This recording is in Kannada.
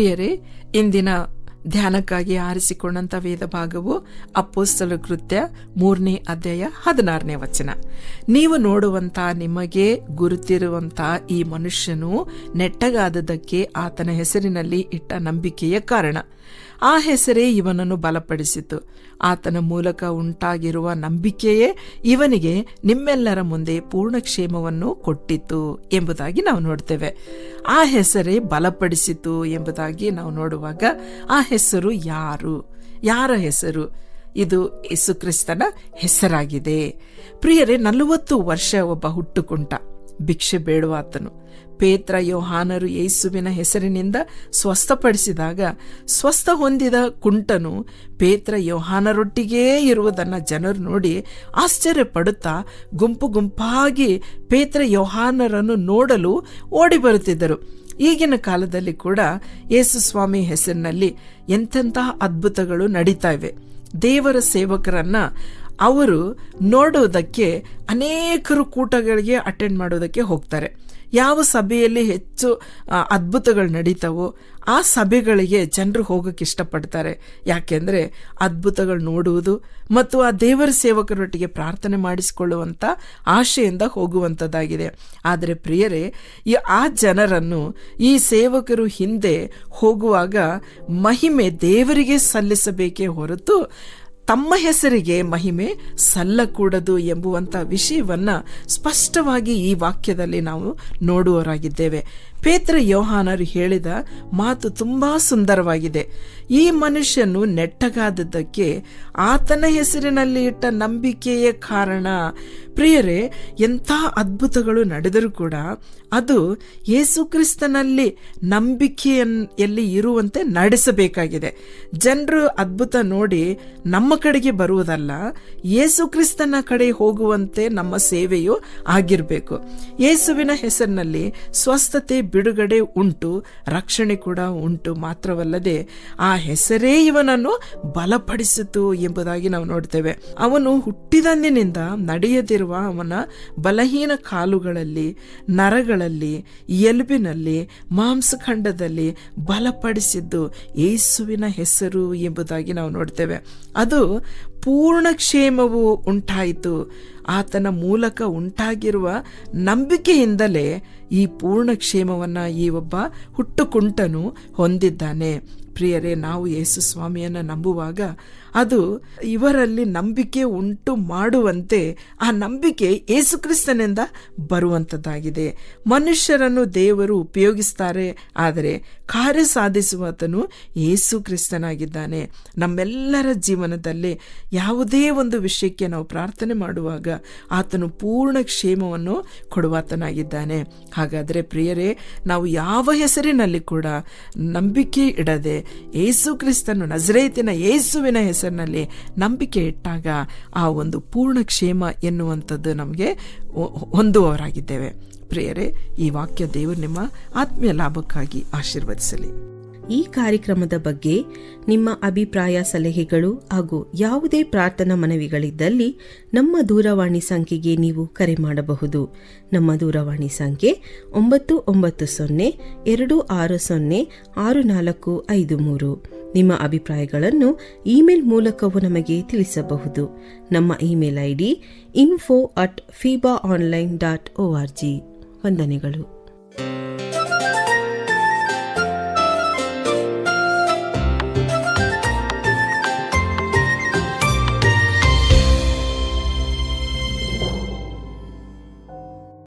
ಪ್ರಿಯರೇ, ಇಂದಿನ ಧ್ಯಾನಕ್ಕಾಗಿ ಆರಿಸಿಕೊಂಡಂತ ವೇದ ಭಾಗವು ಅಪೊಸ್ತಲರ ಕೃತ್ಯ 3ನೇ ಅಧ್ಯಾಯ 16ನೇ ವಚನ. ನೀವು ನೋಡುವಂತ, ನಿಮಗೆ ಗುರುತಿರುವಂತ ಈ ಮನುಷ್ಯನು ನೆಟ್ಟಗಾದದಕ್ಕೆ ಆತನ ಹೆಸರಿನಲ್ಲಿ ಇಟ್ಟ ನಂಬಿಕೆಯ ಕಾರಣ. ಆ ಹೆಸರೇ ಇವನನ್ನು ಬಲಪಡಿಸಿತು. ಆತನ ಮೂಲಕ ಉಂಟಾಗಿರುವ ನಂಬಿಕೆಯೇ ಇವನಿಗೆ ನಿಮ್ಮೆಲ್ಲರ ಮುಂದೆ ಪೂರ್ಣ ಕ್ಷೇಮವನ್ನು ಕೊಟ್ಟಿತು ಎಂಬುದಾಗಿ ನಾವು ನೋಡ್ತೇವೆ. ಆ ಹೆಸರೇ ಬಲಪಡಿಸಿತು ಎಂಬುದಾಗಿ ನಾವು ನೋಡುವಾಗ, ಆ ಹೆಸರು ಯಾರ ಹೆಸರು? ಇದು ಯೇಸುಕ್ರಿಸ್ತನ ಹೆಸರಾಗಿದೆ. ಪ್ರಿಯರೇ, 40 ವರ್ಷ ಒಬ್ಬ ಹುಟ್ಟುಕುಂಟ, ಭಿಕ್ಷೆ ಬೇಡುವಾತನು. ಪೇತ್ರ, ಯೋಹಾನರು ಯೇಸುವಿನ ಹೆಸರಿನಿಂದ ಸ್ವಸ್ಥಪಡಿಸಿದಾಗ ಸ್ವಸ್ಥ ಹೊಂದಿದ ಕುಂಟನು ಪೇತ್ರ, ಯೋಹಾನರೊಟ್ಟಿಗೇ ಇರುವುದನ್ನು ಜನರು ನೋಡಿ ಆಶ್ಚರ್ಯಪಡುತ್ತಾ ಗುಂಪು ಗುಂಪಾಗಿ ಪೇತ್ರ, ಯೋಹಾನರನ್ನು ನೋಡಲು ಓಡಿ ಬರುತ್ತಿದ್ದರು. ಈಗಿನ ಕಾಲದಲ್ಲಿ ಕೂಡ ಯೇಸು ಸ್ವಾಮಿ ಹೆಸರಿನಲ್ಲಿ ಎಂತೆಂತಹ ಅದ್ಭುತಗಳು ನಡೀತಾ ಇವೆ. ದೇವರ ಸೇವಕರನ್ನ ಅವರು ನೋಡುವುದಕ್ಕೆ ಅನೇಕರು ಕೂಟಗಳಿಗೆ ಅಟೆಂಡ್ ಮಾಡೋದಕ್ಕೆ ಹೋಗ್ತಾರೆ. ಯಾವ ಸಭೆಯಲ್ಲಿ ಹೆಚ್ಚು ಅದ್ಭುತಗಳು ನಡೀತಾವೋ ಆ ಸಭೆಗಳಿಗೆ ಜನರು ಹೋಗಕ್ಕೆ ಇಷ್ಟಪಡ್ತಾರೆ. ಯಾಕೆಂದ್ರೆ ಅದ್ಭುತಗಳು ನೋಡುವುದು ಮತ್ತು ಆ ದೇವರ ಸೇವಕರೊಟ್ಟಿಗೆ ಪ್ರಾರ್ಥನೆ ಮಾಡಿಸಿಕೊಳ್ಳುವಂತ ಆಶೆಯಿಂದ ಹೋಗುವಂಥದ್ದಾಗಿದೆ. ಆದರೆ ಪ್ರಿಯರೇ, ಆ ಜನರನ್ನು ಈ ಸೇವಕರು ಹಿಂದೆ ಹೋಗುವಾಗ ಮಹಿಮೆ ದೇವರಿಗೆ ಸಲ್ಲಿಸಬೇಕೇ ಹೊರತು ತಮ್ಮ ಹೆಸರಿಗೆ ಮಹಿಮೆ ಸಲ್ಲಕೂಡದು ಎಂಬುವಂತ ವಿಷಯವನ್ನ ಸ್ಪಷ್ಟವಾಗಿ ಈ ವಾಕ್ಯದಲ್ಲಿ ನಾವು ನೋಡುವವರಾಗಿದ್ದೇವೆ. ಪೇತ್ರ, ಯೋಹಾನರು ಹೇಳಿದ ಮಾತು ತುಂಬಾ ಸುಂದರವಾಗಿದೆ. ಈ ಮನುಷ್ಯನು ನೆಟ್ಟಗಾದದ್ದಕ್ಕೆ ಆತನ ಹೆಸರಿನಲ್ಲಿ ಇಟ್ಟ ನಂಬಿಕೆಯ ಕಾರಣ. ಪ್ರಿಯರೇ, ಎಂಥ ಅದ್ಭುತಗಳು ನಡೆದರೂ ಕೂಡ ಅದು ಯೇಸುಕ್ರಿಸ್ತನಲ್ಲಿ ನಂಬಿಕೆಯಲ್ಲಿ ಇರುವಂತೆ ನಡೆಸಬೇಕಾಗಿದೆ. ಜನರು ಅದ್ಭುತ ನೋಡಿ ನಮ್ಮ ಕಡೆಗೆ ಬರುವುದಲ್ಲ, ಯೇಸುಕ್ರಿಸ್ತನ ಕಡೆ ಹೋಗುವಂತೆ ನಮ್ಮ ಸೇವೆಯು ಆಗಿರಬೇಕು. ಯೇಸುವಿನ ಹೆಸರಿನಲ್ಲಿ ಸ್ವಸ್ಥತೆ, ಬಿಡುಗಡೆ ಉಂಟು, ರಕ್ಷಣೆ ಕೂಡ ಉಂಟು. ಮಾತ್ರವಲ್ಲದೆ ಆ ಹೆಸರೇ ಇವನನ್ನು ಬಲಪಡಿಸಿತು ಎಂಬುದಾಗಿ ನಾವು ನೋಡ್ತೇವೆ. ಅವನು ಹುಟ್ಟಿದಂದಿನಿಂದ ನಡೆಯದಿರುವ ಅವನ ಬಲಹೀನ ಕಾಲುಗಳಲ್ಲಿ, ನರಗಳಲ್ಲಿ, ಎಲುಬಿನಲ್ಲಿ, ಮಾಂಸಖಂಡದಲ್ಲಿ ಬಲಪಡಿಸಿದ್ದು ಯೇಸುವಿನ ಹೆಸರು ಎಂಬುದಾಗಿ ನಾವು ನೋಡ್ತೇವೆ. ಅದು ಪೂರ್ಣ ಕ್ಷೇಮವು ಉಂಟಾಯಿತು. ಆತನ ಮೂಲಕ ಉಂಟಾಗಿರುವ ನಂಬಿಕೆಯಿಂದಲೇ ಈ ಪೂರ್ಣ ಕ್ಷೇಮವನ್ನ ಈ ಒಬ್ಬ ಹುಟ್ಟುಕುಂಟನು ಹೊಂದಿದ್ದಾನೆ. ಪ್ರಿಯರೇ, ನಾವು ಯೇಸು ಸ್ವಾಮಿಯನ್ನ ನಂಬುವಾಗ ಅದು ಇವರಲ್ಲಿ ನಂಬಿಕೆ ಉಂಟು ಮಾಡುವಂತೆ ಆ ನಂಬಿಕೆ ಯೇಸುಕ್ರಿಸ್ತನಿಂದ ಬರುವಂಥದ್ದಾಗಿದೆ. ಮನುಷ್ಯರನ್ನು ದೇವರು ಉಪಯೋಗಿಸ್ತಾರೆ, ಆದರೆ ಕಾರ್ಯ ಸಾಧಿಸುವಾತನು ಯೇಸುಕ್ರಿಸ್ತನಾಗಿದ್ದಾನೆ. ನಮ್ಮೆಲ್ಲರ ಜೀವನದಲ್ಲಿ ಯಾವುದೇ ಒಂದು ವಿಷಯಕ್ಕೆ ನಾವು ಪ್ರಾರ್ಥನೆ ಮಾಡುವಾಗ ಆತನು ಪೂರ್ಣ ಕ್ಷೇಮವನ್ನು ಕೊಡುವಾತನಾಗಿದ್ದಾನೆ. ಹಾಗಾದರೆ ಪ್ರಿಯರೇ, ನಾವು ಯಾವ ಹೆಸರಿನಲ್ಲಿ ಕೂಡ ನಂಬಿಕೆ ಇಡದೆ ಯೇಸುಕ್ರಿಸ್ತನು, ನಜರೇತಿನ ಯೇಸುವಿನ ಹೆಸರಿನಲ್ಲಿ ನಂಬಿಕೆ ಇಟ್ಟಾಗ ಆ ಒಂದು ಪೂರ್ಣ ಕ್ಷೇಮ ಎನ್ನುವಂಥದ್ದು ನಮಗೆ ಹೊಂದುವವರಾಗಿದ್ದೇವೆ. ಪ್ರಿಯರೇ, ಈ ವಾಕ್ಯ ದೇವರು ನಿಮ್ಮ ಆತ್ಮೀಯ ಲಾಭಕ್ಕಾಗಿ ಆಶೀರ್ವದಿಸಲಿ. ಈ ಕಾರ್ಯಕ್ರಮದ ಬಗ್ಗೆ ನಿಮ್ಮ ಅಭಿಪ್ರಾಯ, ಸಲಹೆಗಳು ಹಾಗೂ ಯಾವುದೇ ಪ್ರಾರ್ಥನಾ ಮನವಿಗಳಿದ್ದಲ್ಲಿ ನಮ್ಮ ದೂರವಾಣಿ ಸಂಖ್ಯೆಗೆ ನೀವು ಕರೆ ಮಾಡಬಹುದು. ನಮ್ಮ ದೂರವಾಣಿ ಸಂಖ್ಯೆ 996026065453. ನಿಮ್ಮ ಅಭಿಪ್ರಾಯಗಳನ್ನು ಇಮೇಲ್ ಮೂಲಕವೂ ನಮಗೆ ತಿಳಿಸಬಹುದು. ನಮ್ಮ ಇಮೇಲ್ ID info@fibaonline.org. ವಂದನೆಗಳು.